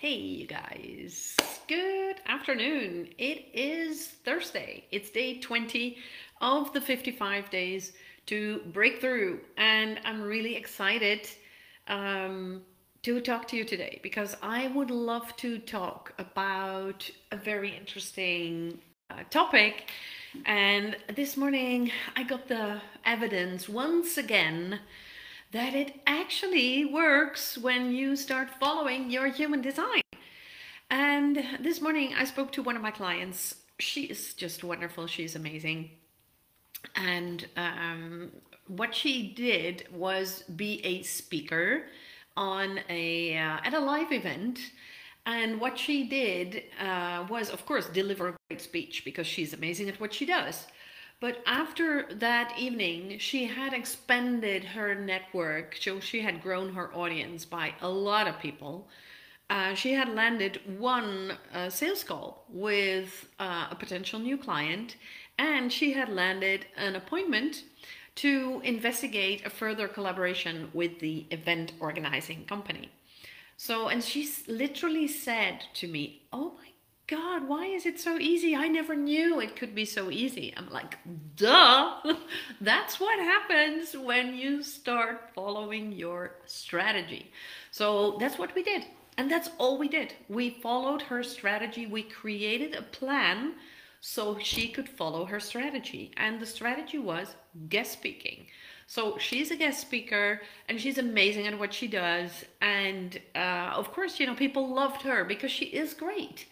Hey, you guys. Good afternoon. It is Thursday. It's day 20 of the 55 days to break through. And I'm really excited to talk to you today because I would love to talk about a very interesting topic. And this morning I got the evidence once again that it actually works when you start following your human design. And this morning I spoke to one of my clients. She is just wonderful. She's amazing. And what she did was be a speaker on a at a live event. And what she did was, of course, deliver a great speech because she's amazing at what she does. But after that evening, she had expanded her network. So she had grown her audience by a lot of people. She had landed one sales call with a potential new client, and she had landed an appointment to investigate a further collaboration with the event organizing company. So, and she literally said to me, "Oh my God, why is it so easy? I never knew it could be so easy." I'm like, duh. That's what happens when you start following your strategy. So that's what we did. And that's all we did. We followed her strategy. We created a plan so she could follow her strategy. And the strategy was guest speaking. So she's a guest speaker and she's amazing at what she does. And of course, people loved her because she is great.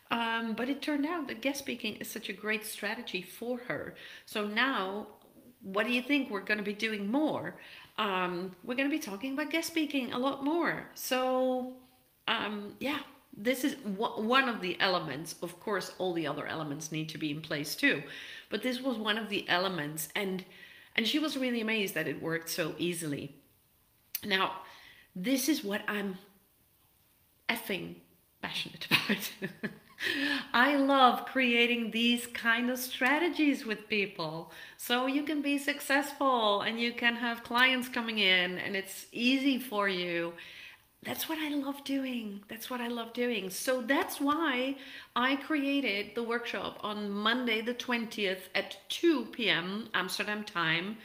But it turned out that guest speaking is such a great strategy for her. So now, what do you think we're going to be doing more? We're going to be talking about guest speaking a lot more. So, yeah, this is one of the elements. Of course, all the other elements need to be in place too. But this was one of the elements. And she was really amazed that it worked so easily. Now, this is what I'm effing passionate about. I love creating these kind of strategies with people so you can be successful and you can have clients coming in and it's easy for you. That's what I love doing. That's what I love doing. So that's why I created the workshop on Monday the 20th at 2 p.m. Amsterdam time.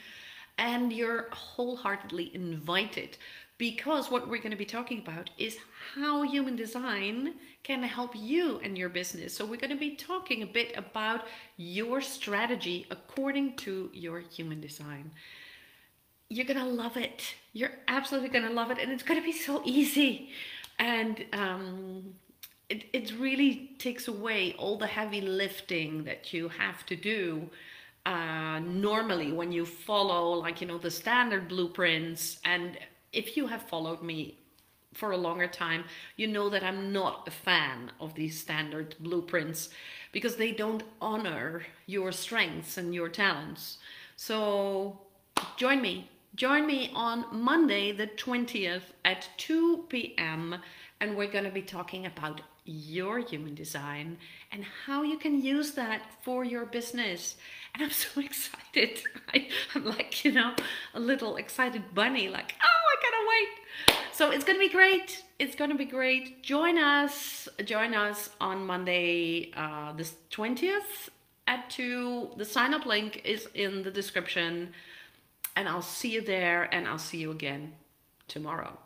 And you're wholeheartedly invited because what we're going to be talking about is how human design can help you and your business. So we're going to be talking a bit about your strategy according to your human design. You're going to love it. You're absolutely going to love it. And it's going to be so easy. And it really takes away all the heavy lifting that you have to do normally when you follow the standard blueprints. And if you have followed me for a longer time, you know that I'm not a fan of these standard blueprints because they don't honor your strengths and your talents. So join me on Monday the 20th at 2 p.m. and we're going to be talking about your human design and how you can use that for your business. And I'm so excited. I'm like, a little excited bunny, like, oh, I cannot wait. So it's going to be great. It's going to be great. Join us on Monday, the 20th at 2. The sign up link is in the description. And I'll see you there and I'll see you again tomorrow.